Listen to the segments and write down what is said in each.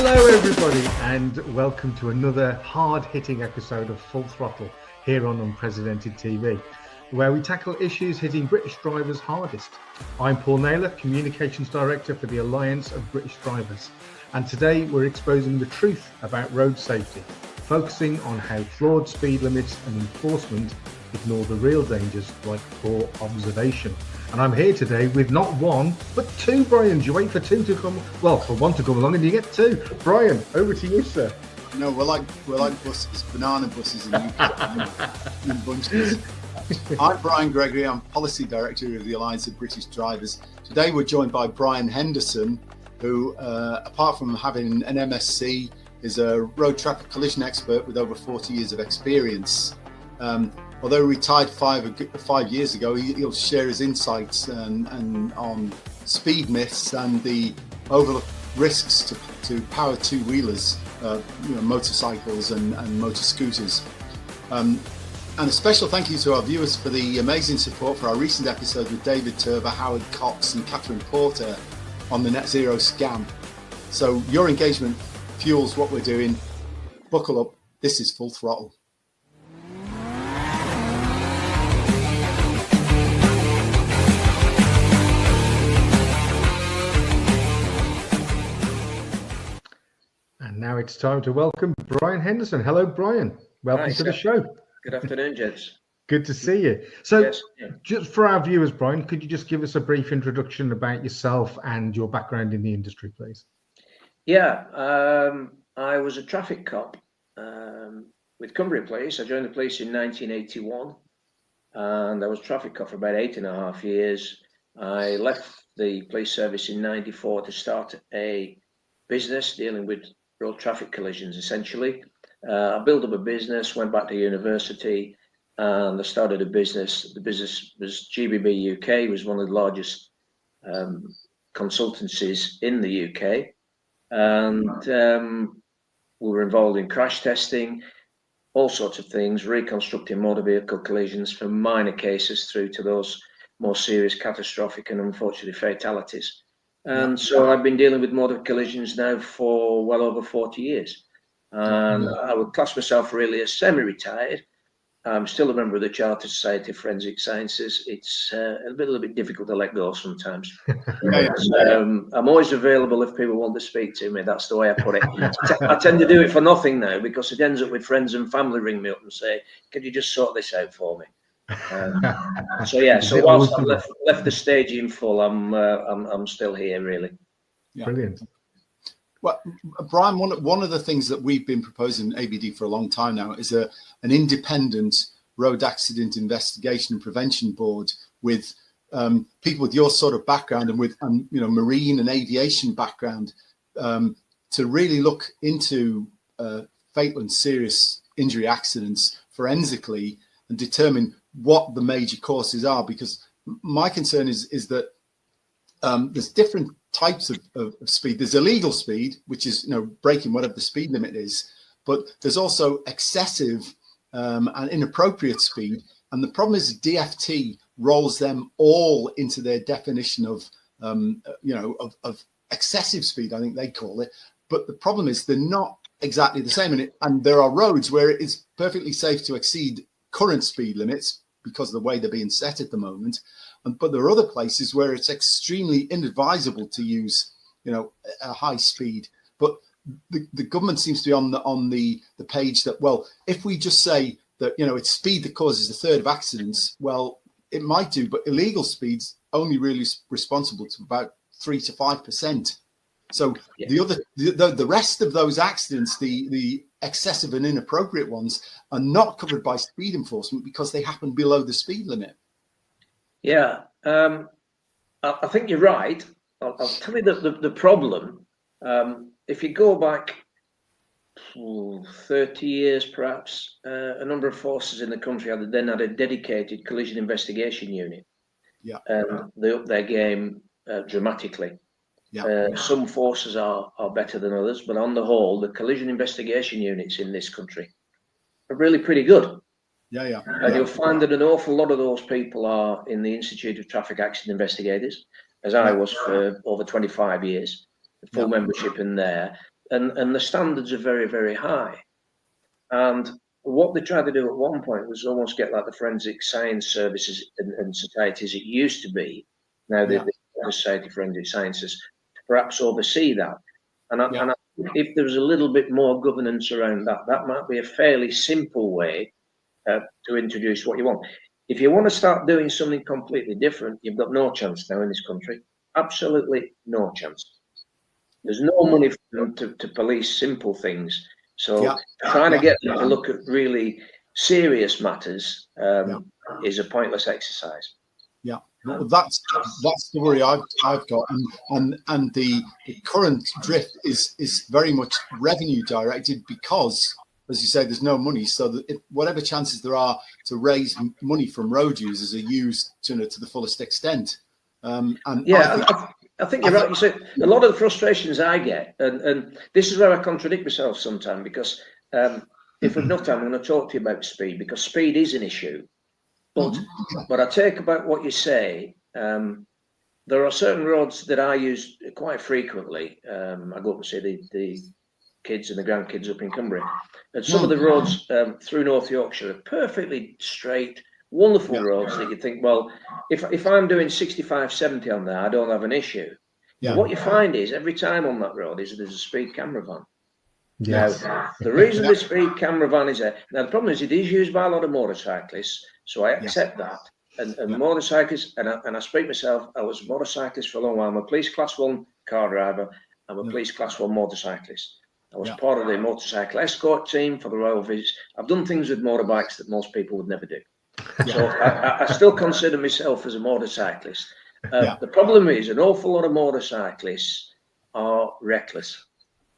Hello everybody and welcome to another hard-hitting episode of Full Throttle here on Unprecedented TV, where we tackle issues hitting British drivers hardest. I'm Paul Naylor, Communications Director for the Alliance of British Drivers, and today we're exposing the truth about road safety, focusing on how flawed speed limits and enforcement ignore the real dangers like poor observation. And I'm here today with not one, but two Brians. You wait for two to come, well, for one to come along and you get two. Brian, over to you, sir. No, we're like buses, banana buses in bunches. I'm Brian Gregory. I'm Policy Director of the Alliance of British Drivers. Today we're joined by Brian Henderson, who, apart from having an MSc, is a road traffic collision expert with over 40 years of experience. Although retired 5 years ago, he'll share his insights and on speed myths and the overlooked risks to power two-wheelers, motorcycles and motor scooters. And a special thank you to our viewers for the amazing support for our recent episode with David Turber, Howard Cox and Catherine Porter on the net zero scam. So your engagement fuels what we're doing. Buckle up. This is Full Throttle. Now it's time to welcome Brian Henderson. Hello, Brian. Welcome to the show. Good afternoon, gents. Good to see you. So, yes. Just for our viewers, Brian, could you just give us a brief introduction about yourself and your background in the industry, please? Yeah, I was a traffic cop with Cumbria Police. I joined the police in 1981, and I was traffic cop for about 8.5 years. I left the police service in 94 to start a business dealing with road traffic collisions, essentially. I built up a business, went back to university, and I started a business. The business was GBB UK, was one of the largest consultancies in the UK. And we were involved in crash testing, all sorts of things, reconstructing motor vehicle collisions from minor cases through to those more serious, catastrophic and unfortunately fatalities. And so I've been dealing with motor collisions now for well over 40 years. And I would class myself really as semi-retired. I'm still a member of the Chartered Society of Forensic Sciences. It's a little bit difficult to let go sometimes. I'm always available if people want to speak to me. That's the way I put it. I tend to do it for nothing now because it ends up with friends and family ring me up and say, "Can you just sort this out for me?" So whilst I've left the stage in full, I'm still here, really. Yeah. Brilliant. Well, Brian, one of the things that we've been proposing ABD for a long time now is an independent road accident investigation and prevention board with people with your sort of background and with marine and aviation background to really look into fatal and serious injury accidents forensically and determine what the major causes are, because my concern is that there's different types of speed. There's illegal speed, which is breaking whatever the speed limit is, but there's also excessive and inappropriate speed. And the problem is DFT rolls them all into their definition of excessive speed, I think they call it. But the problem is they're not exactly the same. And there are roads where it is perfectly safe to exceed current speed limits because of the way they're being set at the moment. But there are other places where it's extremely inadvisable to use, a high speed. But the government seems to be on the page that, well, if we just say that, it's speed that causes a third of accidents, well, it might do, but illegal speed's only really responsible to about 3 to 5%. So the rest of those accidents, the excessive and inappropriate ones, are not covered by speed enforcement because they happen below the speed limit. Yeah, I think you're right. I'll tell you the problem. If you go back 30 years, perhaps, a number of forces in the country had a dedicated collision investigation unit. Yeah, and they upped their game dramatically. Yeah. Some forces are better than others, but on the whole, the collision investigation units in this country are really pretty good. And you'll find that an awful lot of those people are in the Institute of Traffic Accident Investigators, as I was for over 25 years, full membership in there. and the standards are very, very high. And what they tried to do at one point was almost get like the forensic science services and societies it used to be. Now the Society of Forensic Sciences perhaps oversee that. And I if there was a little bit more governance around that, that might be a fairly simple way to introduce what you want. If you want to start doing something completely different, you've got no chance now in this country. Absolutely no chance. There's no money for them to police simple things. So trying to get them to look at really serious matters is a pointless exercise. Yeah, well, that's the worry I've got, and the current drift is very much revenue directed because, as you say, there's no money. So that whatever chances there are to raise money from road users are used to the fullest extent. I think you're right. You say a lot of the frustrations I get, and this is where I contradict myself sometimes, because if we've enough time, I'm going to talk to you about speed, because speed is an issue. But I take about what you say. There are certain roads that I use quite frequently. I go up and see the kids and the grandkids up in Cumbria, and some of the roads through North Yorkshire are perfectly straight, wonderful roads that you think, well, if I'm doing 65, 70 on there, I don't have an issue. But what you find is every time on that road is there's a speed camera van. Yes. Now, the reason the speed camera van is there, now the problem is it is used by a lot of motorcyclists, so I accept that. And motorcyclists, and I speak myself, I was a motorcyclist for a long while. I'm a police class 1 car driver. I'm a police class 1 motorcyclist. I was part of the motorcycle escort team for the Royal Visits. I've done things with motorbikes that most people would never do. So I still consider myself as a motorcyclist. The problem is an awful lot of motorcyclists are reckless.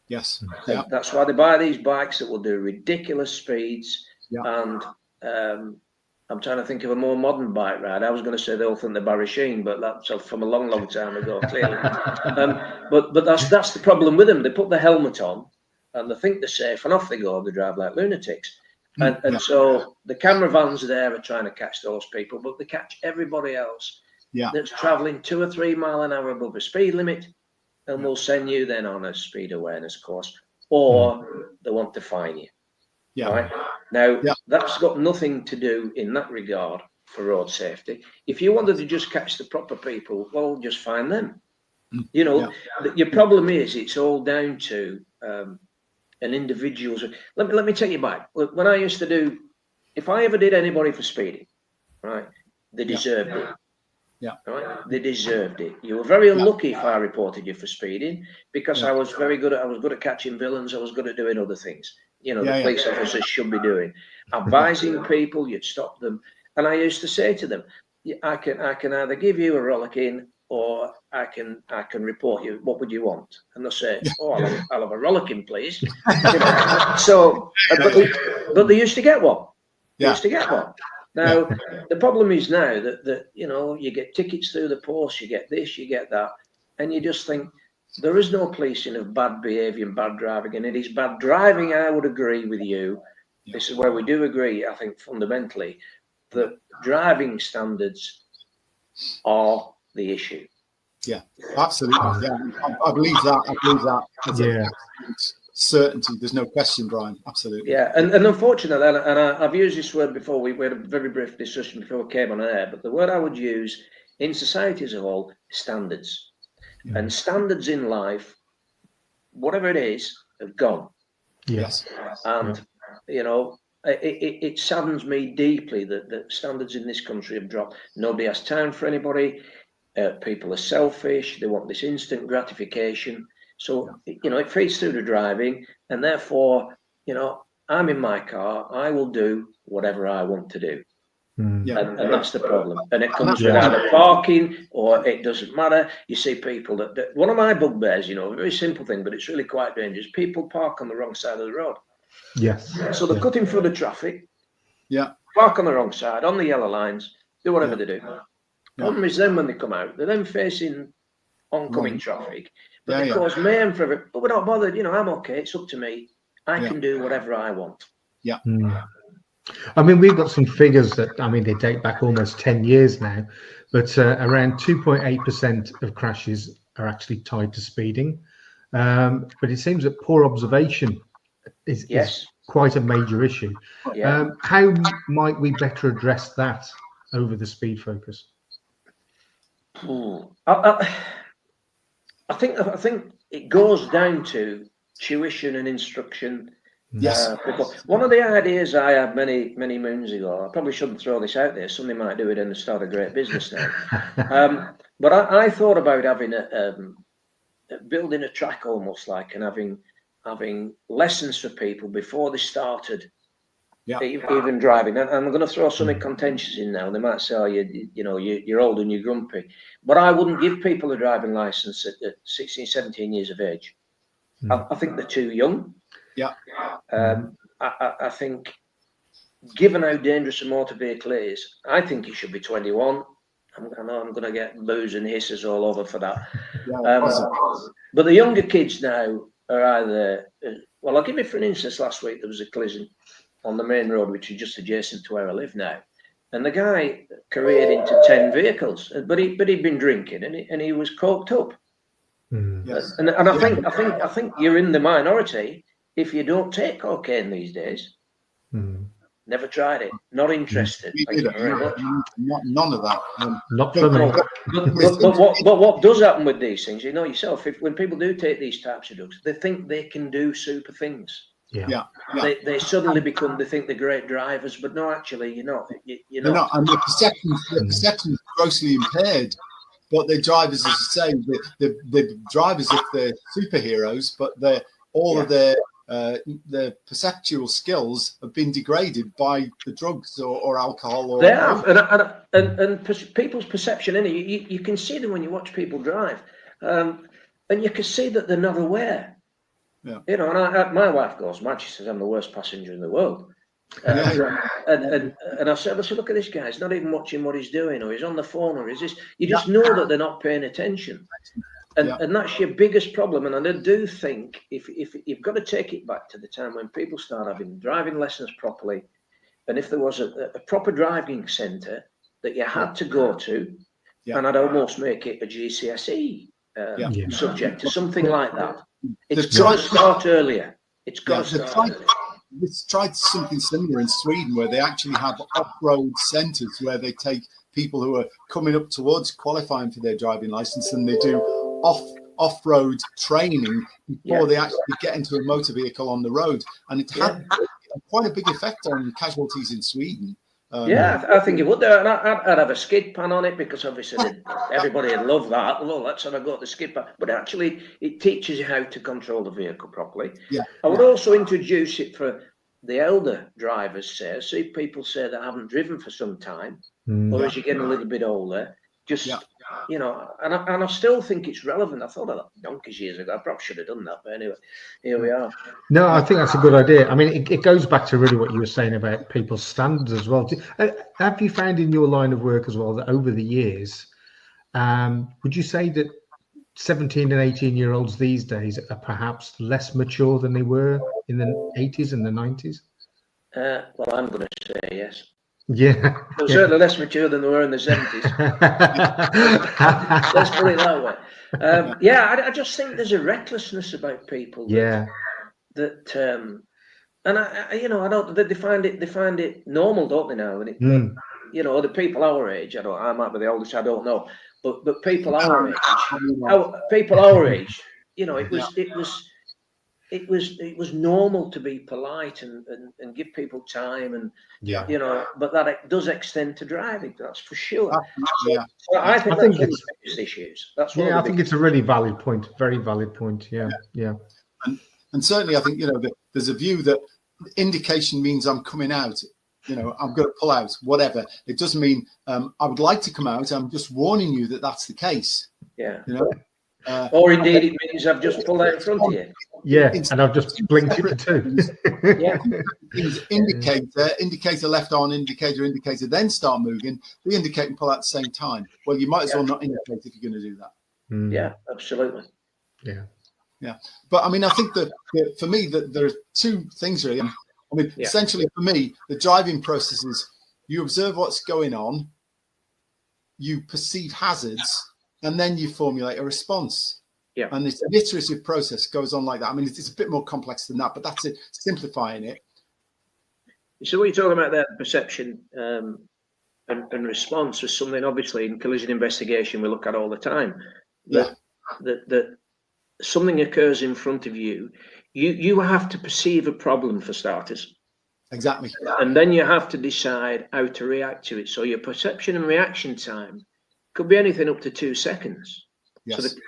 Yes. That's why they buy these bikes that will do ridiculous speeds. And I'm trying to think of a more modern bike ride. I was going to say they all think they're Barry Sheen, but that's from a long, long time ago, clearly. But that's the problem with them. They put the helmet on and they think they're safe, and off they go. They drive like lunatics. And so the camera vans there are trying to catch those people, but they catch everybody else that's traveling 2 or 3 mile an hour above the speed limit, and will send you then on a speed awareness course, or they want to fine you. Right? Now, that's got nothing to do in that regard for road safety. If you wanted to just catch the proper people, well, just fine them. You know, your problem is it's all down to an individual's. Let me take you back. When I used to do, if I ever did anybody for speeding, right, they deserved it. Right, they deserved it. You were very unlucky if I reported you for speeding, because I was very good at. I was good at catching villains. I was good at doing other things. You know, the police officers should be doing, advising people. You'd stop them, and I used to say to them, I can either give you a rollicking, or I can report you. What would you want? And they'll say, oh, I'll have a rollicking, please. So, but they used to get one. They used to get one. Now, the problem is now that you know, you get tickets through the post, you get this, you get that, and you just think there is no policing of bad behaviour and bad driving, and it is bad driving. I would agree with you. This is where we do agree, I think, fundamentally, that driving standards are the issue. Yeah, absolutely. I believe that. Certainty. There's no question, Brian. Absolutely. Yeah, and unfortunately, and I've used this word before. We had a very brief discussion before we came on air, but the word I would use in society as a whole is standards. And standards in life, whatever it is, have gone. Yes. And you know, it saddens me deeply that standards in this country have dropped. Nobody has time for anybody. People are selfish. They want this instant gratification. So, you know, it feeds through to driving, and therefore, you know, I'm in my car, I will do whatever I want to do. And that's the problem. And it comes with either parking, or it doesn't matter. You see people that one of my bugbears, you know, a very simple thing, but it's really quite dangerous. People park on the wrong side of the road. Yes. So they cut in front of traffic. Park on the wrong side, on the yellow lines, do whatever they do. Problem is then when they come out, they're then facing oncoming traffic. But they cause mayhem for it. But we're not bothered. You know, I'm okay. It's up to me. I can do whatever I want. I mean, we've got some figures that, I mean, they date back almost 10 years now, but around 2.8% of crashes are actually tied to speeding. But it seems that poor observation is quite a major issue. Yeah. How might we better address that over the speed focus? I think it goes down to tuition and instruction. Yes. One of the ideas I had many moons ago, I probably shouldn't throw this out there, somebody might do it and start a great business now. But I thought about having building a track almost like, and having lessons for people before they started even driving. And I'm going to throw something contentious in now. They might say, oh, you're old and you're grumpy. But I wouldn't give people a driving license at 16, 17 years of age. I think they're too young. Yeah. I think, given how dangerous a motor vehicle is, I think it should be 21. I know I'm going to get boos and hisses all over for that. But the younger kids now are either, well, I'll give you for an instance. Last week there was a collision on the main road, which is just adjacent to where I live now, and the guy careered into 10 vehicles, but he'd been drinking and he was coked up. Yes. And I think you're in the minority if you don't take cocaine these days. Never tried it. Not interested. Thank you very much. None of that. Not for me. But what does happen with these things, you know yourself, when people do take these types of drugs, they think they can do super things. Yeah. They suddenly become, they think they're great drivers, but no, actually, you're not. You're not. And the perception is grossly impaired. But the drivers, as you say, the drivers, if they're superheroes, but all of their perceptual skills have been degraded by the drugs or alcohol. They have, and people's perception in it. You can see them when you watch people drive, and you can see that they're not aware. Yeah. You know, and my wife goes mad. She says I'm the worst passenger in the world. And I said, look at this guy. He's not even watching what he's doing, or he's on the phone, or is this? You just know that they're not paying attention, and that's your biggest problem. And I do think if you've got to take it back to the time when people start having driving lessons properly, and if there was a proper driving centre that you had to go to, and I'd almost make it a GCSE subject to something like that. It's got to start earlier. It's got to start earlier. It's tried something similar in Sweden, where they actually have off-road centres where they take people who are coming up towards qualifying for their driving licence, and they do off-road training before they actually get into a motor vehicle on the road. And it had quite a big effect on casualties in Sweden. I think it would do. And I'd have a skid pan on it, because obviously everybody would love that. Well, let's have a go at the skid pan. But actually, it teaches you how to control the vehicle properly. I would also introduce it for the elder drivers, see people say that haven't driven for some time, or as you're getting a little bit older, you know, and I still think it's relevant. I thought of that donkeys years ago. I probably should have done that, but anyway, here we are. No, I think that's a good idea. I mean, it goes back to really what you were saying about people's standards as well. Have you found in your line of work as well that over the years, would you say that 17 and 18-year-olds these days are perhaps less mature than they were in the 80s and the 90s? Well, I'm going to say yes. Yeah. They're certainly less mature than they were in the 70s. Let's put it that way. I just think there's a recklessness about people. That and I don't. They find it normal, don't they now? And you know, the people our age. I might be the oldest. I don't know. But people our age, you know, it was normal to be polite and give people time, and you know, but that does extend to driving, that's for sure. So I think it's one of the biggest issues. That's what I think it's a really valid point, very valid point. And certainly I think, you know, there's a view that indication means I'm coming out. You know, I'm going to pull out, whatever. It doesn't mean I would like to come out. I'm just warning you that that's the case. You know, or indeed it means I've just pulled out in front of you. And I've just blinked it too. Indicator left on, indicator, then start moving. The indicate and pull out at the same time. Well, you might as well not indicate if you're going to do that. Yeah, absolutely. Yeah. But I mean, I think that for me, that there are two things really. I mean, essentially for me, the driving process is you observe what's going on, you perceive hazards, and then you formulate a response. Yeah. And it's an iterative process, goes on like that. I mean, it's a bit more complex than that, but that's it, simplifying it. So what you're talking about there, perception and response, is something obviously in collision investigation we look at all the time. That something occurs in front of you, you have to perceive a problem for starters. Exactly. And then you have to decide how to react to it. So your perception and reaction time could be anything up to 2 seconds. Yes. So,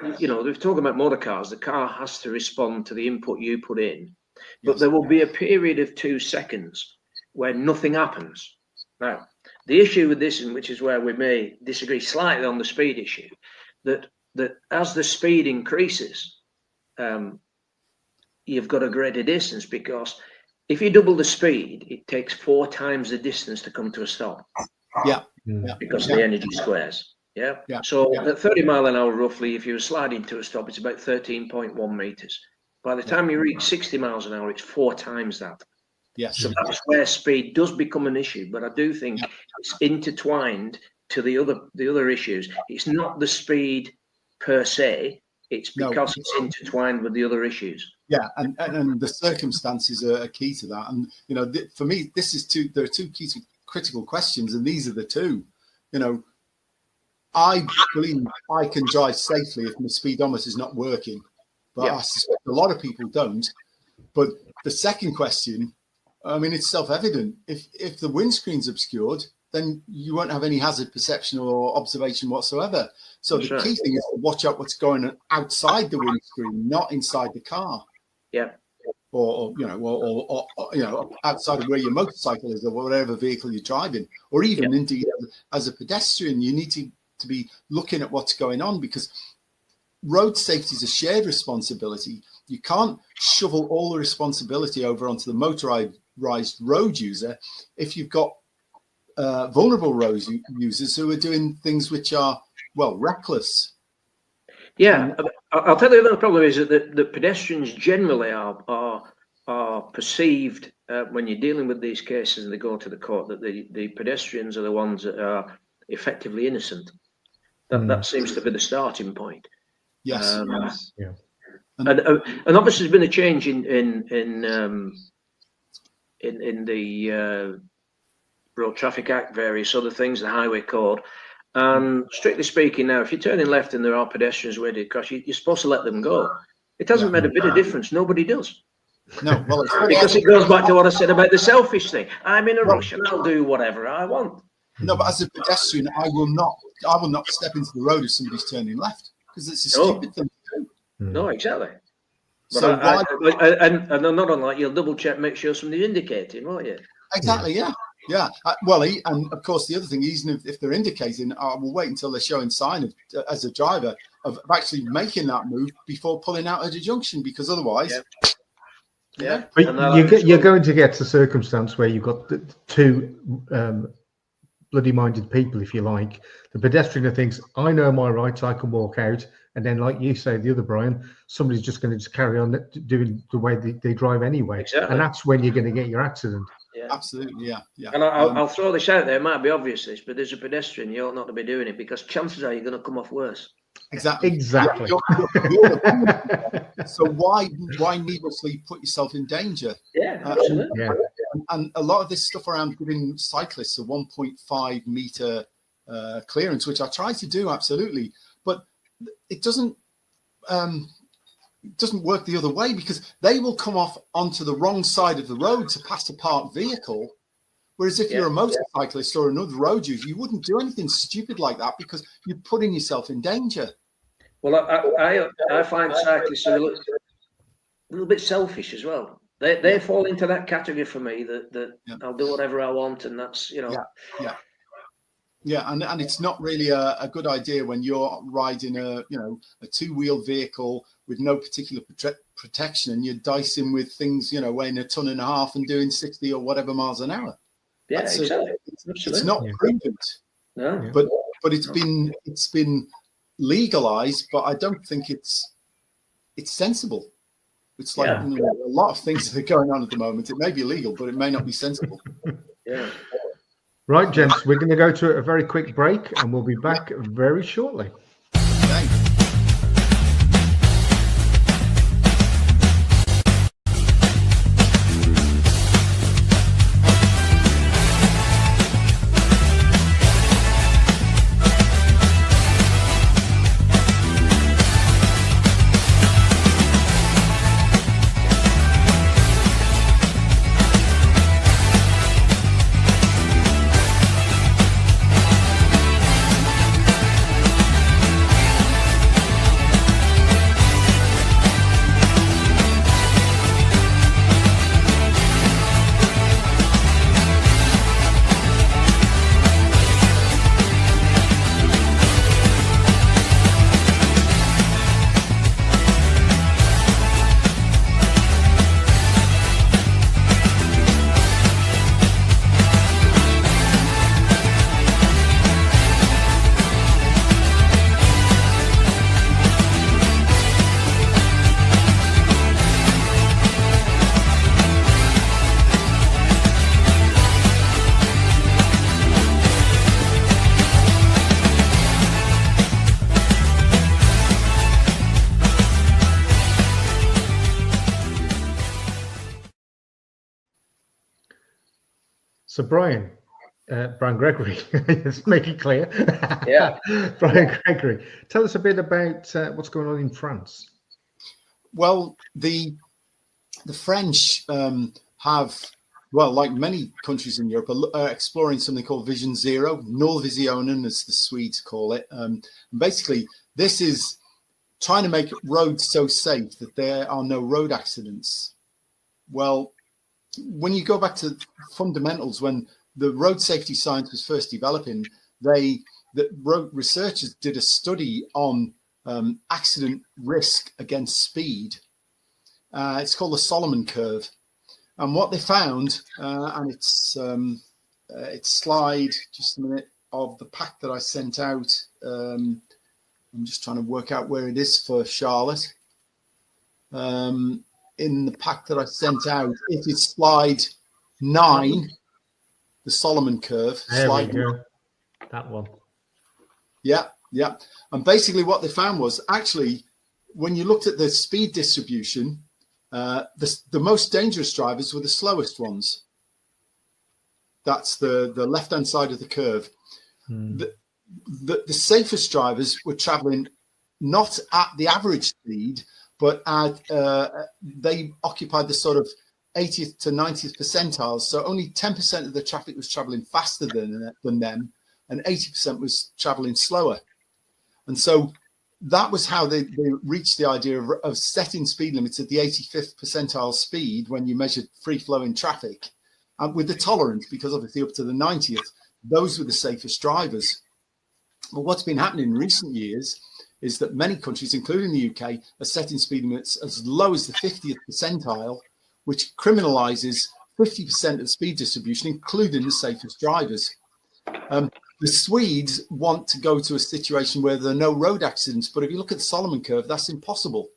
they're talking about motor cars. The car has to respond to the input you put in. But Yes. there will be a period of 2 seconds where nothing happens. Now, the issue with this, and which is where we may disagree slightly on the speed issue, that as the speed increases, you've got a greater distance, because if you double the speed, it takes 4 times the distance to come to a stop. Yeah. Because of the energy squares. Yeah. So at 30 mile an hour, roughly, if you were sliding to a stop, it's about 13.1 meters. By the time you reach 60 miles an hour, it's 4 times that. Yes. So that's where speed does become an issue. But I do think it's intertwined to the other issues. It's not the speed per se. It's because it's intertwined with the other issues. Yeah, and the circumstances are key to that. And for me, there are 2 key to critical questions, and these are the 2. I believe I can drive safely if my speedometer is not working, but I suspect a lot of people don't. But the second question, I mean, it's self-evident. If the windscreen's obscured, then you won't have any hazard perception or observation whatsoever. So the key thing is to watch out what's going on outside the windscreen, not inside the car. Yeah. Or outside of where your motorcycle is, or whatever vehicle you're driving, or even indeed as a pedestrian, you need to be looking at what's going on, because road safety is a shared responsibility. You can't shovel all the responsibility over onto the motorized road user if you've got vulnerable road users who are doing things which are, reckless. Yeah, I'll tell you the problem is that the pedestrians generally are perceived when you're dealing with these cases and they go to the court, that the pedestrians are the ones that are effectively innocent. That seems to be the starting point. Yes. And obviously there's been a change in the Road Traffic Act, various other things, the Highway Code. And strictly speaking, now, if you're turning left and there are pedestrians where they cross, you're supposed to let them go. It hasn't made a bit of difference. Nobody does. No, well, because it goes back to what I said about the selfish thing. I'm in a rush and I'll do whatever I want. No, but as a pedestrian, I will not step into the road if somebody's turning left, because it's a stupid thing to do. No, exactly. But So and not unlike, you'll double check, make sure somebody's indicating, won't you? Exactly. Yeah. And of course, the other thing, even if they're indicating, I will wait until they're showing sign of, as a driver, of actually making that move before pulling out at a junction, because otherwise. Yeah. But you're going to get a circumstance where you've got the 2 bloody-minded people, if you like. The pedestrian who thinks, I know my rights, I can walk out. And then, like you say, the other Brian, somebody's just going to just carry on doing the way they drive anyway. Exactly. And that's when you're going to get your accident. Yeah. Absolutely, yeah. And I'll throw this out there. It might be obvious, this, but as a pedestrian, you ought not to be doing it, because chances are you're going to come off worse. Exactly. So why needlessly put yourself in danger? Yeah, absolutely. And a lot of this stuff around giving cyclists a 1.5 meter clearance, which I try to do, absolutely, but it doesn't work the other way, because they will come off onto the wrong side of the road to pass a parked vehicle. Whereas if you're a motorcyclist or another road user, you wouldn't do anything stupid like that, because you're putting yourself in danger. Well, I find cyclists are a little bit selfish as well. They fall into that category for me, that I'll do whatever I want, and that's, Yeah, and it's not really a good idea when you're riding a 2-wheel vehicle with no particular protection, and you're dicing with things weighing 1.5 tons and doing 60 or whatever miles an hour. Yeah, exactly. It's not prudent. No, but it's been legalized, but I don't think it's sensible. It's like a lot of things that are going on at the moment. It may be legal, but it may not be sensible. Yeah. Right, gents, we're going to go to a very quick break, and we'll be back very shortly. Thanks. So Brian Gregory, let's make it clear. Yeah. Brian Gregory, tell us a bit about what's going on in France. Well, the French have, well, like many countries in Europe, are exploring something called Vision Zero, Nollvisionen, as the Swedes call it. Basically, this is trying to make roads so safe that there are no road accidents. Well, when you go back to fundamentals, when the road safety science was first developing, the road researchers did a study on accident risk against speed. It's called the Solomon curve. And what they found, and it's slide, just a minute, of the pack that I sent out. I'm just trying to work out where it is for Charlotte. In the pack that I sent out, it is slide 9, the Solomon curve. There slide we go. That one. Yeah. And basically what they found was, actually, when you looked at the speed distribution, the most dangerous drivers were the slowest ones. That's the left-hand side of the curve. The safest drivers were traveling not at the average speed, but they occupied the sort of 80th to 90th percentiles. So only 10% of the traffic was traveling faster than them, and 80% was traveling slower. And so that was how they reached the idea of setting speed limits at the 85th percentile speed when you measured free-flowing traffic, with the tolerance, because obviously up to the 90th, those were the safest drivers. But what's been happening in recent years is that many countries, including the UK, are setting speed limits as low as the 50th percentile, which criminalizes 50% of speed distribution, including the safest drivers. The Swedes want to go to a situation where there are no road accidents, but if you look at the Solomon curve, that's impossible,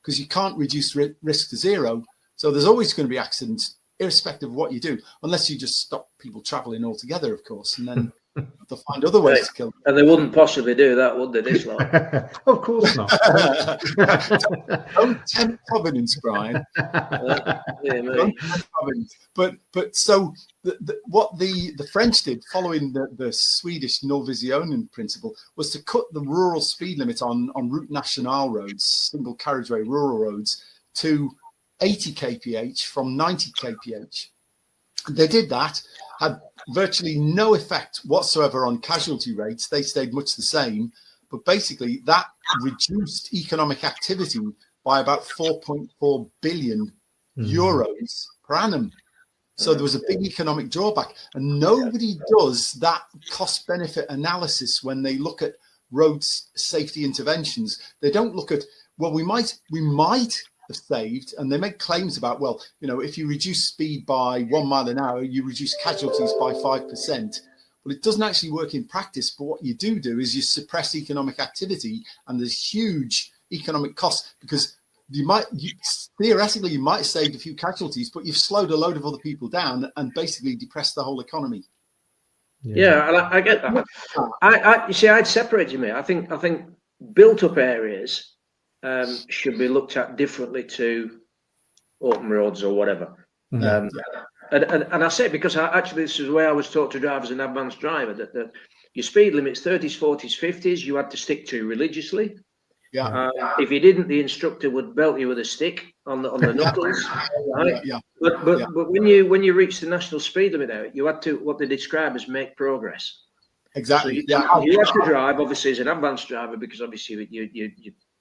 because you can't reduce risk to zero. So there's always going to be accidents, irrespective of what you do, unless you just stop people traveling altogether, of course, and then they'll find other ways to kill them. And they wouldn't possibly do that, would they, this lot? Of course not. Don't tempt Providence, Brian. Don't tempt Providence. But so what the French did, following the Swedish Nollvisionen principle, was to cut the rural speed limit on route national roads, single carriageway rural roads, to 80 kph from 90 kph. They did that, had virtually no effect whatsoever on casualty rates. They stayed much the same, but basically that reduced economic activity by about 4.4 billion euros per annum. So there was a big economic drawback, and nobody does that cost benefit analysis when they look at road safety interventions. They don't look at, well, we might have saved, and they make claims about, well, you know, if you reduce speed by 1 mile an hour, you reduce casualties by 5%. Well, it doesn't actually work in practice, but what you do is you suppress economic activity, and there's huge economic costs, because theoretically you might have saved a few casualties, but you've slowed a load of other people down and basically depressed the whole economy. Yeah, and I get that. You see, I'd separate you, mate. I think built up areas should be looked at differently to open roads or whatever. And I say it because actually this is the way I was taught to drive as an advanced driver, that your speed limits 30s, 40s, 50s you had to stick to religiously. If you didn't, the instructor would belt you with a stick on the knuckles. Right? But when you reach the national speed limit out, you had to, what they describe as, make progress. Exactly. So you have to drive, obviously, as an advanced driver, because obviously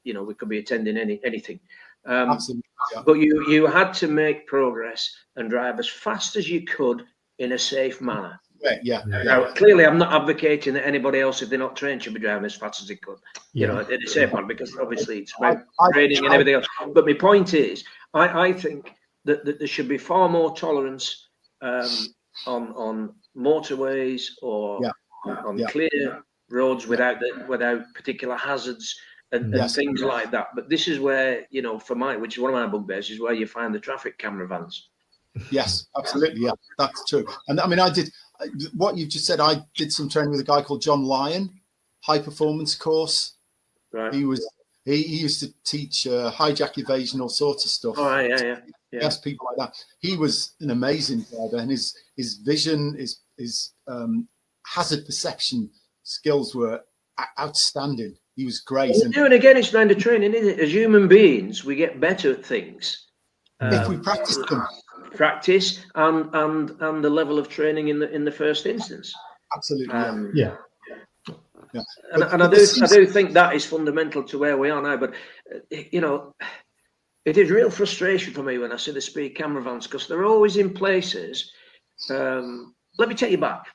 you know, we could be attending anything. Absolutely. But you had to make progress and drive as fast as you could in a safe manner. Now, clearly, I'm not advocating that anybody else, if they're not trained, should be driving as fast as they could, you know, in a safe manner, because obviously it's about training and everything else. But my point is, I think that there should be far more tolerance on motorways or on clear roads without particular hazards and things like that. But this is where, you know, which is one of my bugbears, is where you find the traffic camera vans. Yes, absolutely. Yeah, that's true. And I mean, I did what you just said. I did some training with a guy called John Lyon, high performance course. Right. He was He used to teach hijack evasion, all sorts of stuff. Oh, yeah. Yes, people like that. He was an amazing driver, and his vision, his hazard perception skills were outstanding. He was great. And again, it's kind of training, isn't it? As human beings, we get better at things if we practice them. Practice and the level of training in the first instance. Absolutely. Yeah. And I do think that is fundamental to where we are now. But you know, it is real frustration for me when I see the speed camera vans, because they're always in places. Let me take you back.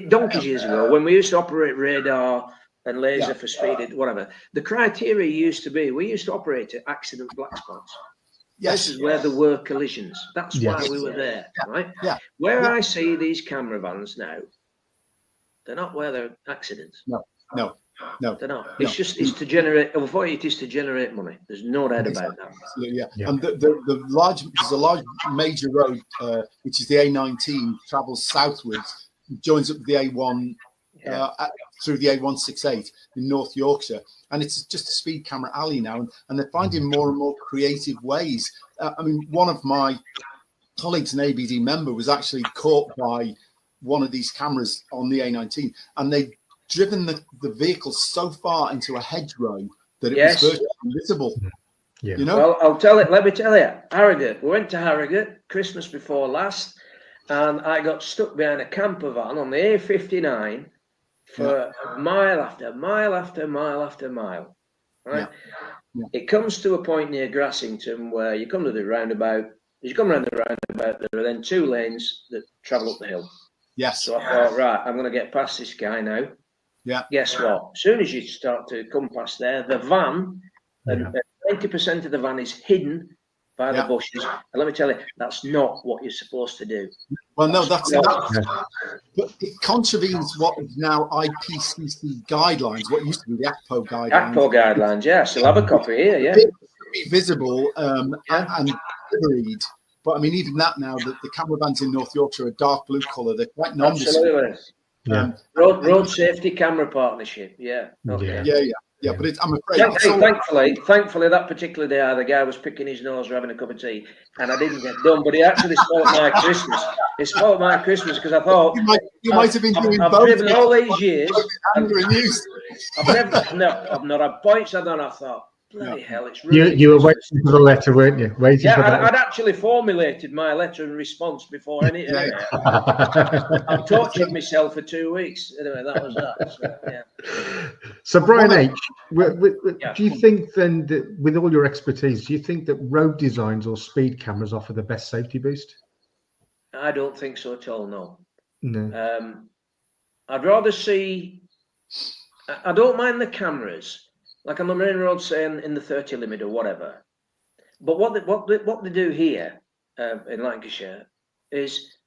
Donkeys years ago, when we used to operate radar and laser for speed, whatever, the criteria used to be, we used to operate at accident black spots. Yes. This is where there were collisions. That's why we were there, right? Yeah. Where I see these camera vans now, they're not where there are accidents. No. They're not. It's just, it's to generate, it is to generate money. There's no doubt about that. Absolutely, yeah. And there's a large major road, which is the A19, travels southwards, joins up with the A1 through the A168 in North Yorkshire, and it's just a speed camera alley now, and they're finding more and more creative ways. I mean, one of my colleagues, an ABD member, was actually caught by one of these cameras on the A19, and they'd driven the vehicle so far into a hedgerow that it was virtually invisible. Yeah. You know? Well, let me tell you, Harrogate. We went to Harrogate Christmas before last, and I got stuck behind a camper van on the A59 for mile after mile after mile after mile. Right? Yeah. It comes to a point near Grassington where you come to the roundabout. As you come around the roundabout, there are then two lanes that travel up the hill. Yes. So I thought, right, I'm going to get past this guy now. Yeah. Guess what? As soon as you start to come past there, the van, 90% of the van is hidden by the bushes. And let me tell you, that's not what you're supposed to do. Well, no, but it contravenes what is now IPCC guidelines, what used to be the ACPO guidelines. ACPO guidelines, yeah. Still have a copy here, yeah. Be visible and varied. But I mean, even that now, the camera vans in North Yorkshire are dark blue colour. They're quite nondescript. Absolutely. Road safety camera partnership. Yeah. Okay. Yeah. But I'm afraid. Thankfully, that particular day, the guy was picking his nose or having a cup of tea, and I didn't get done. But he actually spoiled my Christmas. It spoiled my Christmas because I thought you might have been doing both. I've driven all these years. I've not had points. I thought, bloody hell, it's really. You were waiting for the letter, weren't you? Waiting for that. I'd actually formulated my letter and response before any. I've tortured myself for 2 weeks. Anyway, that was that. So Brian H, do you think then that with all your expertise, do you think that road designs or speed cameras offer the best safety boost? I don't think so at all. No. I'd rather see. I don't mind the cameras. Like on the main road, saying in the 30 limit or whatever. But what they do here in Lancashire is,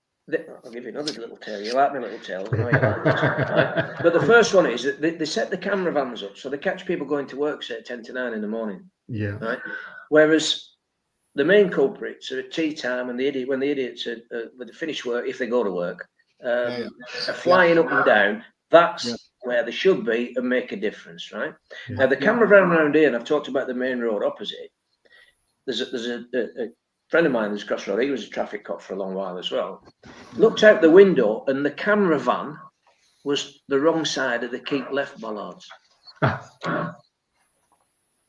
I'll give you another little tale. You like my little tales? I know you like this, right? But the first one is that they set the camera vans up so they catch people going to work, say 10 to 9 in the morning. Yeah. Right. Whereas the main culprits are at tea time, and when the idiots are when they finish work, if they go to work, are flying up and down. That's where they should be and make a difference, right? Now the camera van around here, and I've talked about the main road opposite. There's a friend of mine who's across the road. He was a traffic cop for a long while as well. Looked out the window, and the camera van was the wrong side of the keep left bollards.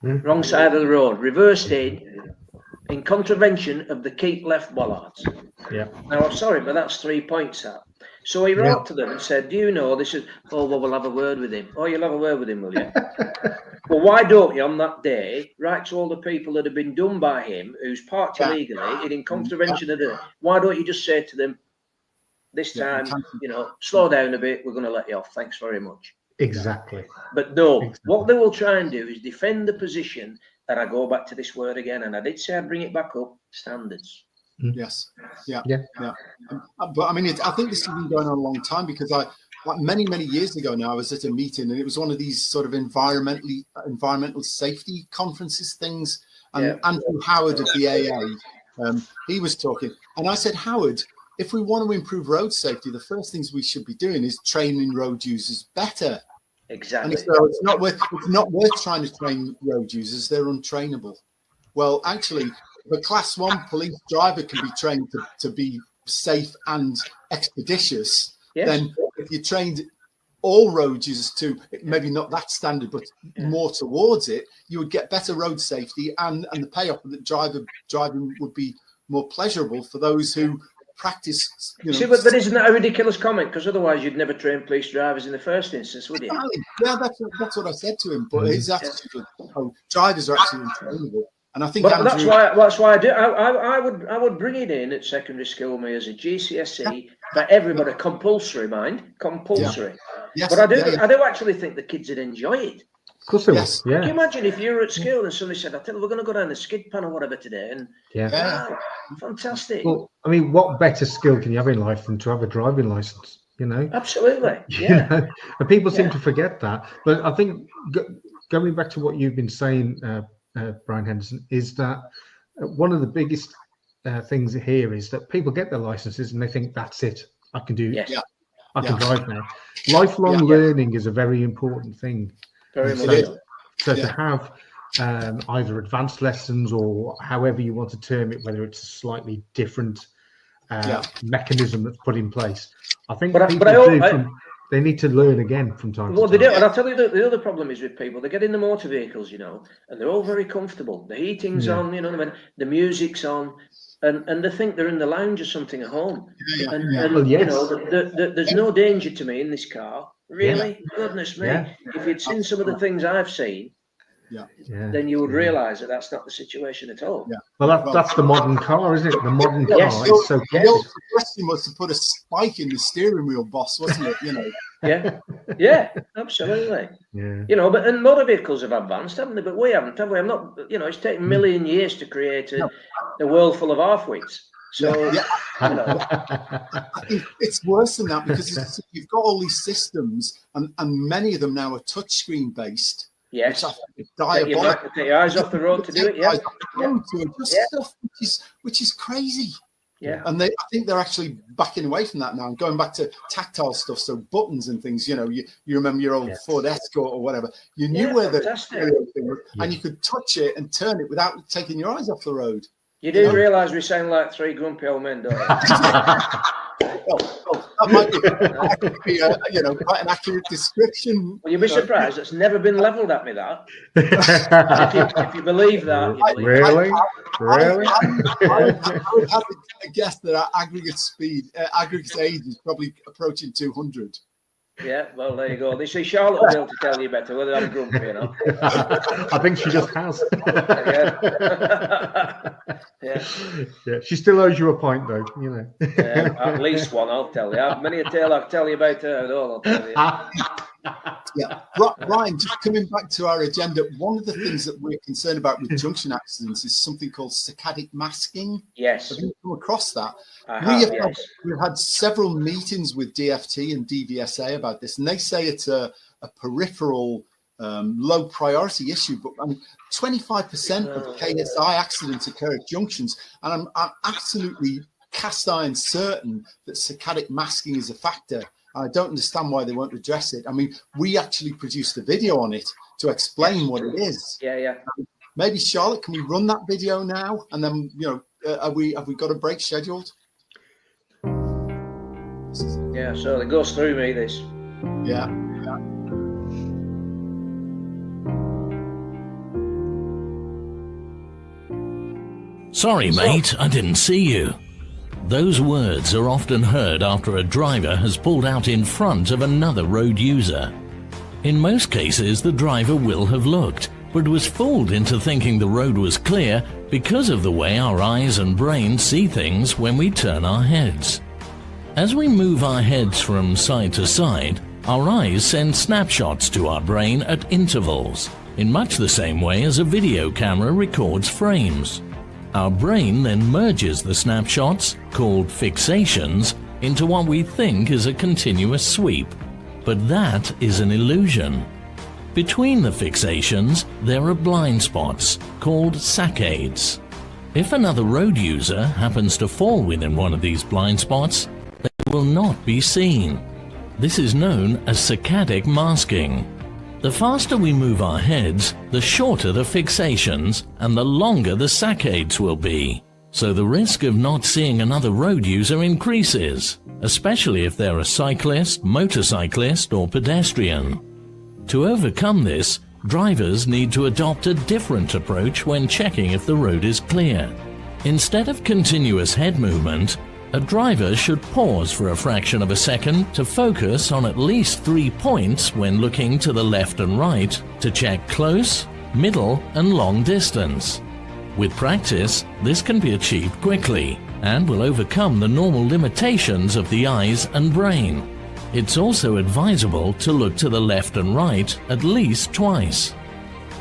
Wrong side of the road, reversed in contravention of the keep left bollards. Yeah. Now I'm sorry, but that's 3 points out. So he wrote to them and said, do you know this is, oh, well, we'll have a word with him. Oh, you'll have a word with him, will you? Well, why don't you on that day write to all the people that have been done by him who's parked illegally in contravention of the, why don't you just say to them, this time, slow down a bit, we're going to let you off. Thanks very much. Exactly. But no, what they will try and do is defend the position, and I go back to this word again, and I did say I'd bring it back up, standards. Yes. Yeah. But I mean, I think this has been going on a long time, because many years ago now, I was at a meeting, and it was one of these sort of environmental safety conferences things. And Andrew Howard of the AA, he was talking, and I said, Howard, if we want to improve road safety, the first things we should be doing is training road users better. Exactly. And so it's not worth trying to train road users. They're untrainable. Well, actually, if a class 1 police driver can be trained to be safe and expeditious, then if you trained all road users to maybe not that standard, but more towards it, you would get better road safety, and the payoff of the driving would be more pleasurable for those who practice. See, but isn't that a ridiculous comment? Because otherwise, you'd never train police drivers in the first instance, would you? Yeah, that's what I said to him. But his attitude, drivers are actually untrainable. And I think that's why I do. I would bring it in at secondary school, me, as a GCSE for everybody, compulsory, compulsory. Yes, but I do actually think the kids would enjoy it. Of course they will. Yeah. Can you imagine if you were at school and somebody said, "I tell you, we're going to go down the skid pan or whatever today," and wow, fantastic. Well, I mean, what better skill can you have in life than to have a driving license? You know. Absolutely. You know? And people seem to forget that. But I think going back to what you've been saying, Brian Henderson, is that one of the biggest things here is that people get their licenses and they think that's it. I can do. Yes. I can drive now. Lifelong learning is a very important thing. Very much. So to have either advanced lessons or however you want to term it, whether it's a slightly different mechanism that's put in place, I think they need to learn again from time to time. Well, they do, and I'll tell you the other problem is with people. They get in the motor vehicles, you know, and they're all very comfortable. The heating's on, you know what I mean? The music's on, and they think they're in the lounge or something at home. You know, there's no danger to me in this car. Really? Goodness me. If you'd seen some of the things I've seen, then you would realise that that's not the situation at all. Well, that's the modern car, isn't it? The modern car is so the old question was to put a spike in the steering wheel, boss, wasn't it? You know. Yeah, absolutely. Yeah. You know, and motor vehicles have advanced, haven't they? But we haven't, have we? I'm not. You know, it's taken a million years to create a world full of half-wits. So, you know. I think it's worse than that, because you've got all these systems, and many of them now are touchscreen based. Yes. Take your eyes off the road to do it. Stuff which is crazy. Yeah. And I think they're actually backing away from that now and going back to tactile stuff, so buttons and things. You know, you remember your old Ford Escort or whatever. You knew where the stereo thing was, and you could touch it and turn it without taking your eyes off the road. You do realise we sound like three grumpy old men, don't you? That might be quite an accurate description. Well, you'll be surprised. It's never been levelled at me, that. if you believe that. Really? I would have to guess that our aggregate age is probably approaching 200. Yeah, well, there you go. You see, Charlotte will be able to tell you better whether I'm grumpy or not. I think she just has. Yeah, she still owes you a pint, though, you know. At least one, I'll tell you. Many a tale I'll tell you about her, I'll tell you. Brian, just coming back to our agenda, one of the things that we're concerned about with junction accidents is something called saccadic masking. Yes. Have you come across that? We've had several meetings with DFT and DVSA about this, and they say it's a peripheral, low priority issue. But I mean, 25% of KSI accidents occur at junctions, and I'm absolutely cast iron certain that saccadic masking is a factor. I don't understand why they won't address it. I mean, we actually produced a video on it to explain what it is. Yeah. Maybe Charlotte, can we run that video now? And then, have we got a break scheduled? Yeah, so it goes through me, this. Yeah. Sorry, mate, I didn't see you. Those words are often heard after a driver has pulled out in front of another road user. In most cases, the driver will have looked, but was fooled into thinking the road was clear because of the way our eyes and brain see things when we turn our heads. As we move our heads from side to side, our eyes send snapshots to our brain at intervals, in much the same way as a video camera records frames. Our brain then merges the snapshots, called fixations, into what we think is a continuous sweep. But that is an illusion. Between the fixations, there are blind spots, called saccades. If another road user happens to fall within one of these blind spots, they will not be seen. This is known as saccadic masking. The faster we move our heads, the shorter the fixations and the longer the saccades will be. So the risk of not seeing another road user increases, especially if they're a cyclist, motorcyclist or pedestrian. To overcome this, drivers need to adopt a different approach when checking if the road is clear. Instead of continuous head movement, a driver should pause for a fraction of a second to focus on at least 3 points when looking to the left and right to check close, middle and long distance. With practice, this can be achieved quickly and will overcome the normal limitations of the eyes and brain. It's also advisable to look to the left and right at least twice.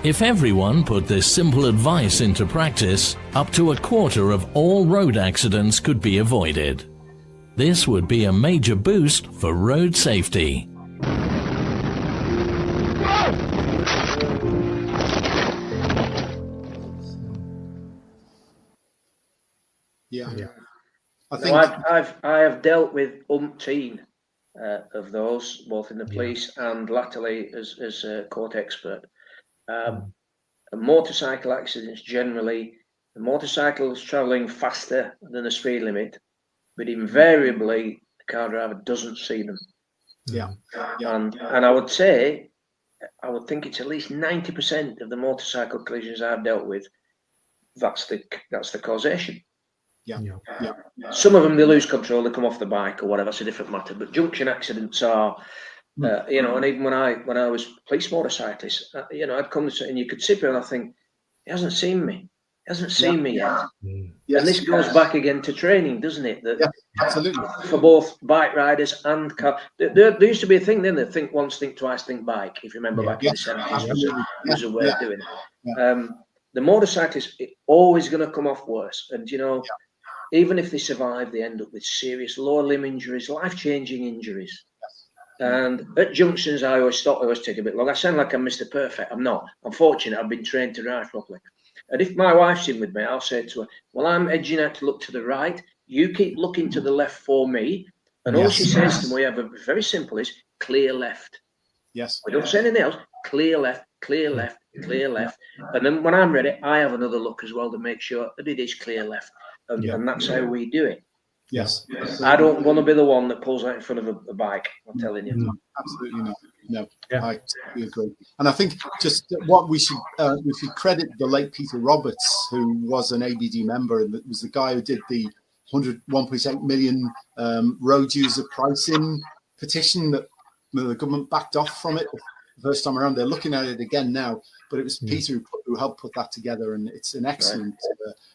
If everyone put this simple advice into practice, up to a quarter of all road accidents could be avoided. This would be a major boost for road safety. Yeah. I think I have dealt with umpteen of those, both in the police and latterly as a court expert. Motorcycle accidents generally, the motorcycle is travelling faster than the speed limit, but invariably the car driver doesn't see them. And I would say, I would think it's at least 90% of the motorcycle collisions I've dealt with. That's the causation. Some of them, they lose control, they come off the bike or whatever, that's a different matter. But junction accidents are, and even when I was police motorcyclist, I'd come to, and you could sit there and I think, he hasn't seen me yet. Yes, and this goes back again to training, doesn't it? That absolutely. For both bike riders and car. There used to be a thing then that think once, think twice, think bike. If you remember back in the 70s, was a way of doing it. The motorcyclist is always going to come off worse, and even if they survive, they end up with serious lower limb injuries, life-changing injuries. And at junctions, I always take a bit long. I sound like I'm Mr. Perfect. I'm not. I'm fortunate. I've been trained to ride properly. And if my wife's in with me, I'll say to her, well, I'm edging out to look to the right. You keep looking to the left for me. And all she says to me, we have a very simple, is clear left. Yes. We don't say anything else. Clear left, clear left, clear left. And then when I'm ready, I have another look as well to make sure that it is clear left. And that's how we do it. Yes. I don't want to be the one that pulls out in front of a bike. I'm telling you. No, absolutely not. No, I totally agree. And I think just what we should credit the late Peter Roberts, who was an ABD member and was the guy who did the 1.8 million road user pricing petition that the government backed off from it the first time around. They're looking at it again now, but it was Peter who helped put that together, and it's an excellent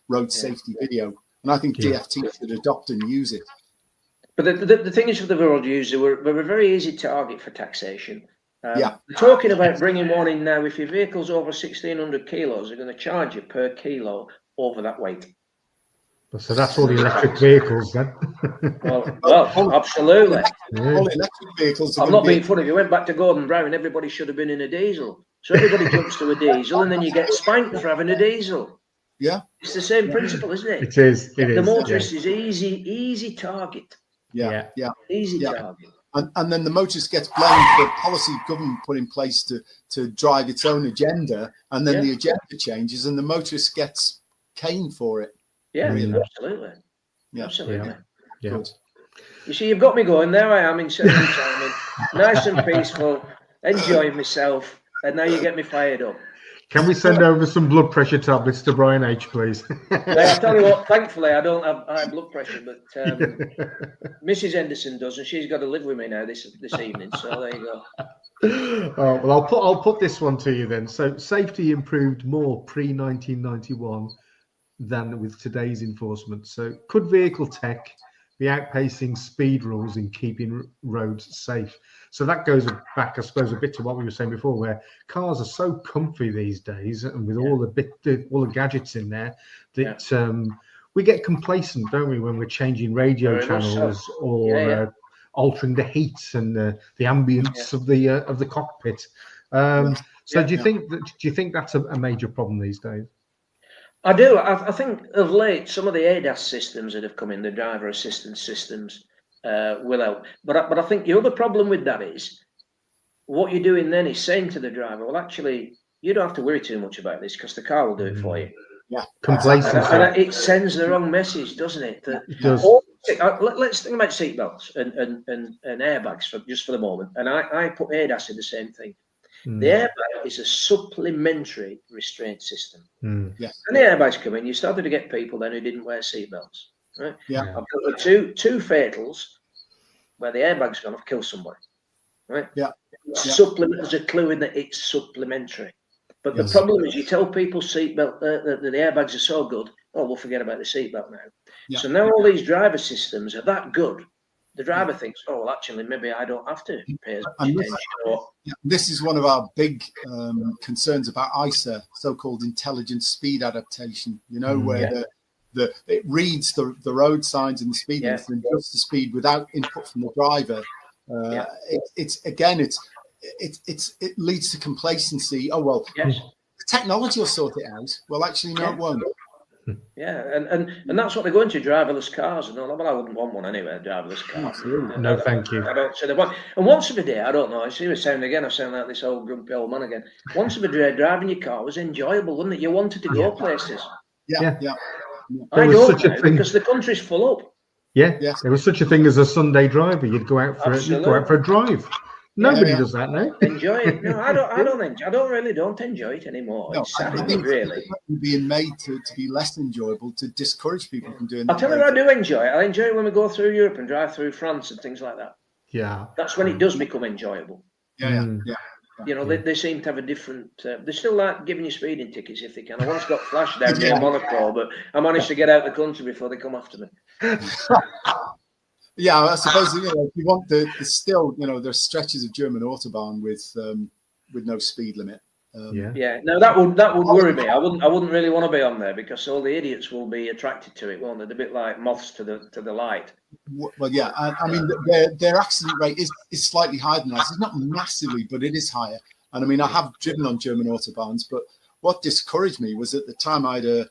road safety video. And I think DFT should adopt and use it. But the thing is, with the road user, we're a very easy target for taxation. We're talking about bringing one in now. If your vehicle's over 1,600 kilos, they're going to charge you per kilo over that weight. So that's all the electric vehicles then. well, absolutely. All electric vehicles. I'm not being funny. If you went back to Gordon Brown, everybody should have been in a diesel. So everybody jumps to a diesel, and then you get spanked for having a diesel. Yeah, it's the same principle, isn't it? It is. The motorist is easy target. Easy target. And then the motorist gets blamed for policy government put in place to drive its own agenda, and then the agenda changes, and the motorist gets caned for it. Yeah, really. Absolutely. Yeah. Absolutely. Yeah. Good. You see, you've got me going. There I am in central timing, nice and peaceful, enjoying myself, and now you get me fired up. Can we send over some blood pressure tablets to Brian H, please? I tell you what, thankfully I don't have high blood pressure, but Mrs. Henderson does, and she's got to live with me now this evening. So there you go. Oh, well, I'll put this one to you then. So safety improved more pre-1991 than with today's enforcement. So could vehicle tech be outpacing speed rules in keeping roads safe? So that goes back, I suppose, a bit to what we were saying before, where cars are so comfy these days, and with all the gadgets in there, that we get complacent, don't we, when we're changing radio channels or altering the heat and the ambience of the cockpit. So do you think that's a major problem these days? I do. I think of late some of the ADAS systems that have come in, the driver assistance systems, will help. But I think the other problem with that is what you're doing then is saying to the driver, well, actually, you don't have to worry too much about this because the car will do it for you. Yeah, Complacency. And it sends the wrong message, doesn't it? That It does. Let's think about seatbelts and airbags just for the moment. And I put ADAS in the same thing. The airbag is a supplementary restraint system. Yes. And the airbags come in, you started to get people then who didn't wear seatbelts. Right? Yeah. I've got two fatals where the airbag's gone, I've killed somebody. Right? Yeah. There's a clue in that it's supplementary. But the problem is you tell people seatbelt that the airbags are so good, oh, we'll forget about the seatbelt now. Yeah. So now all these driver systems are that good. The driver thinks, oh, well, actually, maybe I don't have to pay as much attention. This is one of our big concerns about ISA, so-called intelligent speed adaptation, where it reads the road signs and the speed limits and adjusts the speed without input from the driver. It leads to complacency. Oh, well, the technology will sort it out. Well, actually, no, it won't. Yeah, and that's what they're going to, driverless cars. And all that. Well, I wouldn't want one anyway, a driverless car. No, thank you. I don't say they want. And once every day, I don't know. I see what sound again. I sound like this old grumpy old man again. Once every day, driving your car was enjoyable, wasn't it? You wanted to go places. Yeah. I don't now, because the country's full up. Yeah, there was such a thing as a Sunday driver. You'd go out for a drive. Nobody does that now. Enjoy it. No, I don't enjoy it anymore. No, it's sad, I think really. Being made to be less enjoyable to discourage people from doing that. I'll tell you what I do enjoy it. I enjoy it when we go through Europe and drive through France and things like that. Yeah. That's when it does become enjoyable. Yeah. They seem to have a different. They still like giving you speeding tickets if they can. I once got flashed down near Monaco, but I managed to get out of the country before they come after me. Yeah, I suppose if you want still there's stretches of German autobahn with no speed limit. No, that would worry me. I wouldn't really want to be on there because all the idiots will be attracted to it, won't they? They're a bit like moths to the light. Well, yeah, I mean their accident rate is slightly higher than ours. It's not massively, but it is higher. And I mean, I have driven on German autobahns, but what discouraged me was at the time I had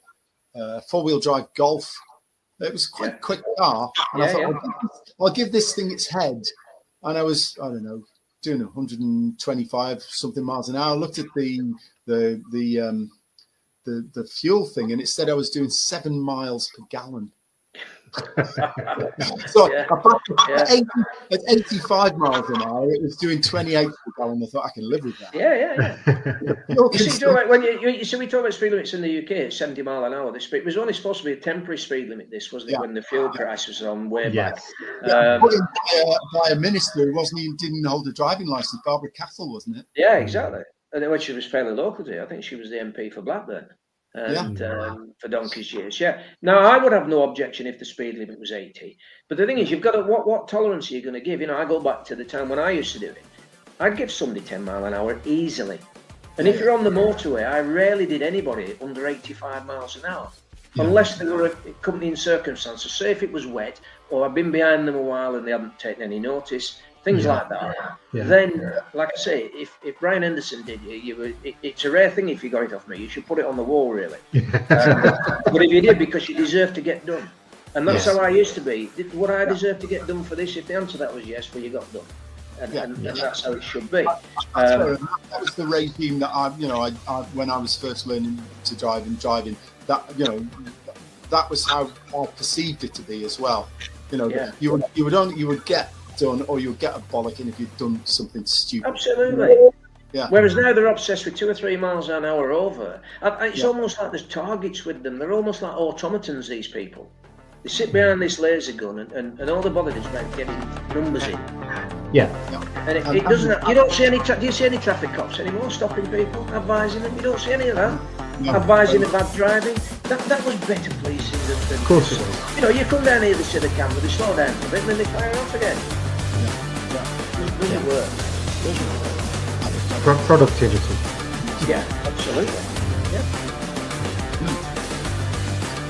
a four-wheel drive Golf. It was quite a quick car, and I thought I'll give this thing its head. And I was, I don't know, doing 125 something miles an hour. I looked at the fuel thing, and it said I was doing 7 miles per gallon. So at 85 miles an hour, it was doing 28 per gallon. I thought I can live with that. You see, when we talk about speed limits in the UK, it's 70 mile an hour. It was only supposed to be a temporary speed limit. This wasn't it when the fuel price was on way back. By a minister who didn't hold a driving license, Barbara Castle, wasn't it? Yeah, exactly. And when she was fairly local to you, I think she was the MP for Blackburn. For donkey's years, Now I would have no objection if the speed limit was 80, but the thing is, you've got to what tolerance are you going to give? I go back to the time when I used to do it. I'd give somebody 10 mile an hour easily, and if you're on the motorway, I rarely did anybody under 85 miles an hour, unless they were accompanying circumstances. Say if it was wet or I've been behind them a while and they haven't taken any notice. Things like that. Then, like I say, if Brian Henderson did it's a rare thing if you got it off me. You should put it on the wall, really. But if you did, because you deserve to get done. And that's how I used to be. Would I deserve to get done for this? If the answer to that was yes, well, you got done. And that's how it should be. That was the regime that I when I was first learning to drive and driving. That was how I perceived it to be as well. You would get done, or you'll get a bollocking if you've done something stupid. Absolutely. Yeah. Whereas now they're obsessed with 2 or 3 miles an hour over. It's almost like there's targets with them. They're almost like automatons, these people. They sit behind this laser gun and all they're bothered is about getting numbers in. And it doesn't. You don't see any. Do you see any traffic cops anymore stopping people, advising them? You don't see any of that. Advising of bad driving. That was better policing than. Of course it was. You come down here to the camera, they slow down a bit, and then they fire off again. Doesn't work. Productivity. Yeah, absolutely.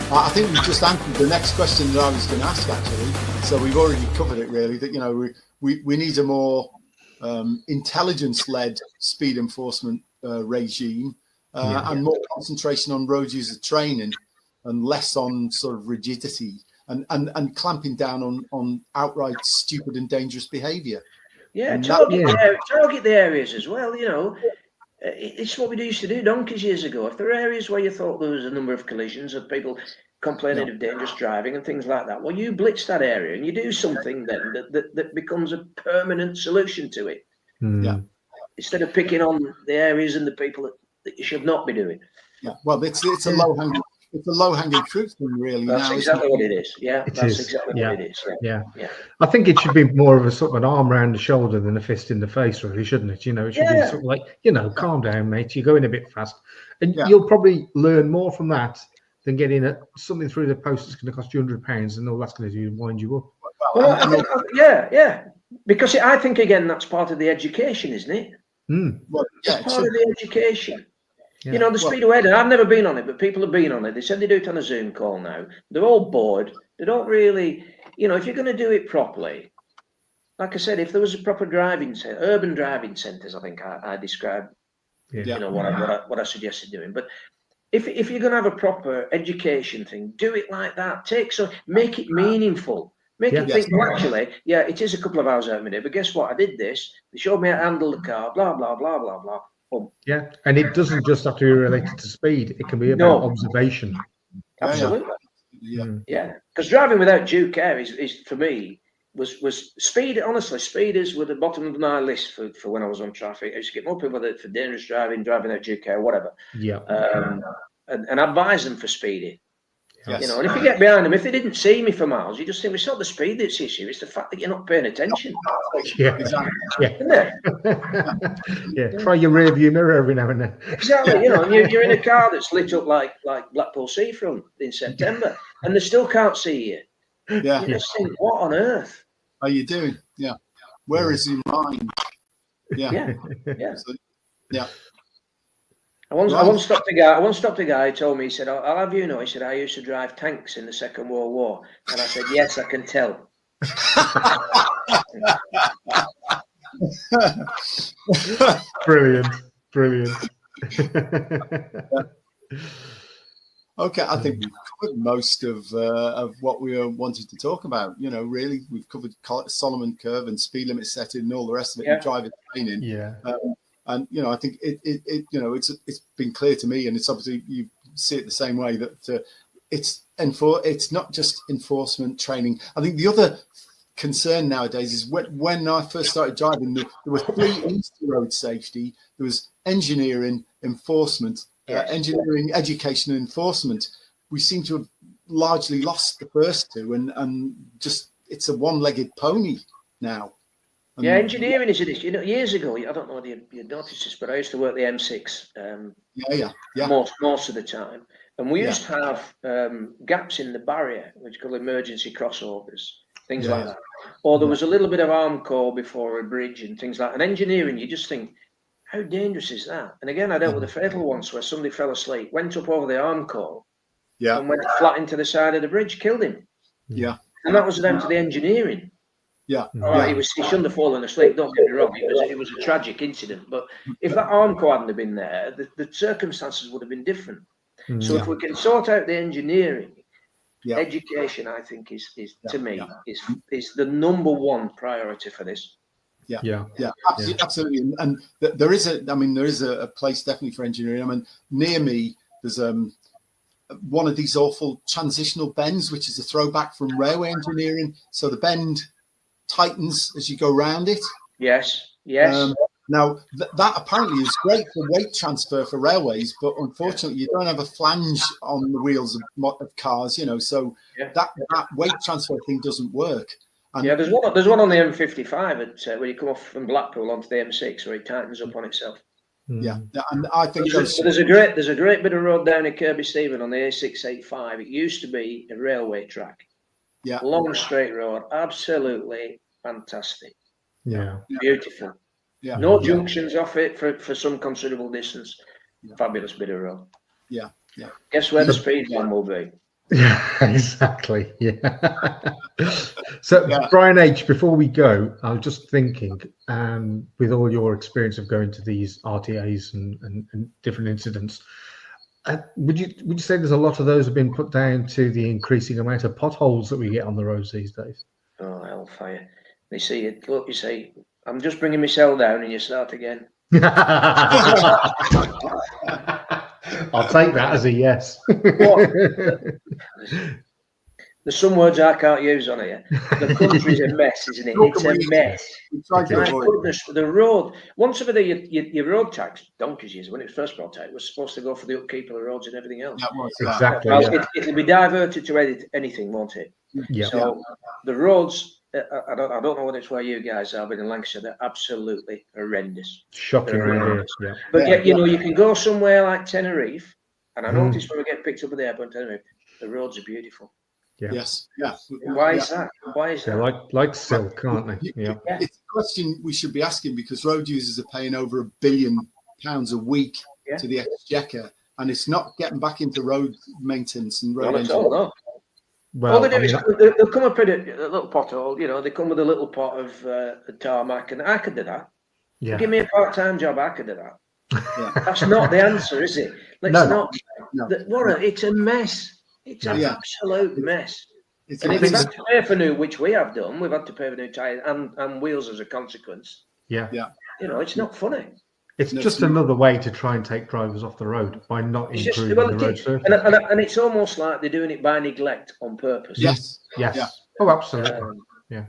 I think we just answered the next question that I was going to ask, actually. So we've already covered it, really. That we need a more intelligence-led speed enforcement regime and more concentration on road user training and less on sort of rigidity and clamping down on outright stupid and dangerous behaviour. Yeah, And target the areas as well. You know, it's what we used to do donkeys years ago. If there are areas where you thought there was a number of collisions of people complaining of dangerous driving and things like that, well, you blitz that area and you do something then that becomes a permanent solution to it. Yeah. Instead of picking on the areas and the people that you should not be doing. Yeah. Well, it's a low hanging fruit thing, really. That's exactly what it is. Yeah, that's exactly what it is. Yeah. I think it should be more of a sort of an arm around the shoulder than a fist in the face, really, shouldn't it? You know, it should be sort of like, you know, calm down, mate. You're going a bit fast, and you'll probably learn more from that than getting something through the post that's going to cost you £100, and all that's going to do is wind you up. Well, because I think again that's part of the education, isn't it? Well, it's part of the education. Yeah. You know, the speed ahead, and I've never been on it, but people have been on it. They said they do it on a Zoom call now. They're all bored. They don't really, you know, if you're going to do it properly, like I said, if there was a proper urban driving centres, I think I described, you know, what I suggested doing. But if you're going to have a proper education thing, do it like that. Make it meaningful. Make it think, well, actually, it is a couple of hours out of my day, but guess what? I did this. They showed me how to handle the car, blah, blah, blah, blah, blah. Yeah, and it doesn't just have to be related to speed. It can be about observation. Absolutely. Yeah. Because driving without due care is for me was speed. Honestly, speeders were the bottom of my list for when I was on traffic. I used to get more people for dangerous driving without due care, whatever. Yeah. And advise them for speeding. Yes. You know, and if you get behind them, if they didn't see me for miles, you just think it's not the speed that's the issue; it's the fact that you're not paying attention. Yeah, exactly. Try your rear view mirror every now and then. Exactly. You know, and you're in a car that's lit up like Blackpool Seafront in September, and they still can't see you. Yeah. You just think, what on earth are you doing? Yeah. Where is your mind? Yeah. Yeah. I once stopped a guy who told me, he said, I'll have you know, he said, I used to drive tanks in the Second World War. And I said, yes, I can tell. Brilliant. Okay, I think we've covered most of what we wanted to talk about. You know, really, we've covered Solomon curve and speed limit setting and all the rest of it, and driver training. Yeah. And you know, I think it you know, it's been clear to me, and it's obviously you see it the same way, that it's not just enforcement training. I think the other concern nowadays is when I first started driving, there were three E's to road safety. There was engineering, enforcement, engineering, education, and enforcement. We seem to have largely lost the first two, and just it's a one-legged pony now. Yeah, engineering is an issue. You know, years ago, I don't know whether you noticed this, but I used to work the M6 most of the time. And we used to have gaps in the barrier, which are called emergency crossovers, things like that. Or there was a little bit of arm core before a bridge and things like that. And engineering, you just think, how dangerous is that? And again, I dealt with a fatal once where somebody fell asleep, went up over the arm core, and went flat into the side of the bridge, killed him. Yeah. And that was down to the engineering. Yeah. All right, he shouldn't have fallen asleep. Don't get me wrong. It was a tragic incident. But if that arm core hadn't have been there, the circumstances would have been different. So if we can sort out the engineering, education, I think is to me is the number one priority for this. Yeah, absolutely. And there is a place definitely for engineering. I mean, near me, there's one of these awful transitional bends, which is a throwback from railway engineering. So the bend tightens as you go around it. Yes. Now that apparently is great for weight transfer for railways, but unfortunately you don't have a flange on the wheels of cars, you know. So that weight transfer thing doesn't work. And there's one on the M55 when you come off from Blackpool onto the M6 where it tightens up on itself. Yeah, and I think there's a great bit of road down in Kirby Stephen on the A685. It used to be a railway track. Yeah, long straight road, absolutely fantastic. Yeah, beautiful. Yeah, no junctions off it for some considerable distance. Fabulous bit of road. Yeah. Guess where the speed line will be? Yeah, exactly. Yeah. So, Brian H., before we go, I was just thinking, with all your experience of going to these RTAs and different incidents, would you say there's a lot of those have been put down to the increasing amount of potholes that we get on the roads these days? Oh, hellfire! You see, look, you say I'm just bringing myself down and you start again. I'll take that as a yes. There's some words I can't use on here. The country's a mess, isn't it? It's a mess. My goodness, the road. Once over there, your road tax, donkeys years when it was first brought out, it was supposed to go for the upkeep of the roads and everything else. That was, exactly. Well, it'll be diverted to anything, won't it? Yeah. So the roads, I don't know what it's where you guys are, but in Lancashire, they're absolutely horrendous. Shocking, really. Yeah. But yet, you know, you can go somewhere like Tenerife, and I noticed when we get picked up at the airport in Tenerife, the roads are beautiful. Yeah. Yes. Yeah. Why is that? Why is that? They're like silk, aren't they? Yeah. It's a question we should be asking because road users are paying over £1 billion a week to the Exchequer, and it's not getting back into road maintenance and road engineering. No. Well, all they do is they'll come up with a little pothole. You know, they come with a little pot of tarmac, and I could do that. Yeah. Give me a part-time job, I could do that. That's not the answer, is it? It's a mess. It's an absolute mess. And if we've had to pay for new, which we have done, we've had to pay for new tyres and wheels as a consequence. Yeah. You know, it's not funny. It's just another way to try and take drivers off the road by not improving the road surface. And it's almost like they're doing it by neglect on purpose. Yes. Yeah. Oh, absolutely. I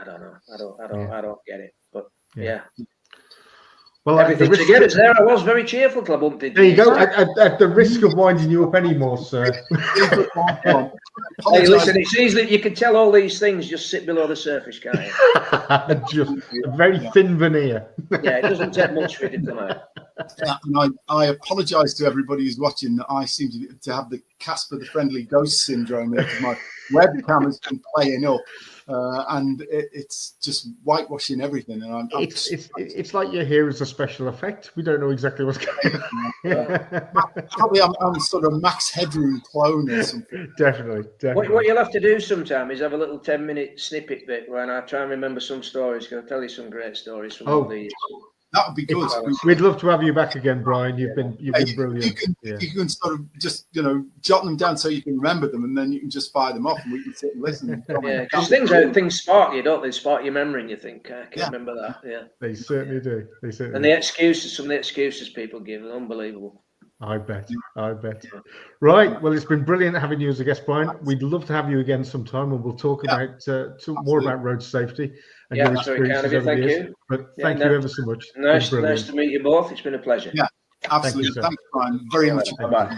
don't know. I don't get it. But yeah. Well, everything to get us there, I was very cheerful till I bumped into you. There you go. At the risk of winding you up anymore, sir. Hey, listen, it's easy. You can tell all these things just sit below the surface, can't you? Just a very thin veneer. Yeah, it doesn't take much for it to come out. And I apologise to everybody who's watching that I seem to have the Casper the Friendly Ghost syndrome there because my webcam has been playing up. And it's just whitewashing everything, and it's like you're here as a special effect. We don't know exactly what's going on. Probably I'm sort of Max Headroom clone or something. Definitely. What you'll have to do sometime is have a little 10-minute snippet bit when I try and remember some stories. Going to tell you some great stories from all the years. That would be good. We'd love to have you back again, Brian. You've been brilliant. You can sort of just jot them down so you can remember them, and then you can just fire them off, and we can sit and listen. Because things spark you, don't they? Spark your memory, and you think, I can remember that. Yeah, they certainly do. And some of the excuses people give are unbelievable. I bet. Right. Well, it's been brilliant having you as a guest, Brian. We'd love to have you again sometime, and we'll talk about more about road safety and your experiences over the years. But thank you ever so much. Nice to meet you both. It's been a pleasure. Yeah, absolutely. Thanks, Brian. Very much. Bye-bye.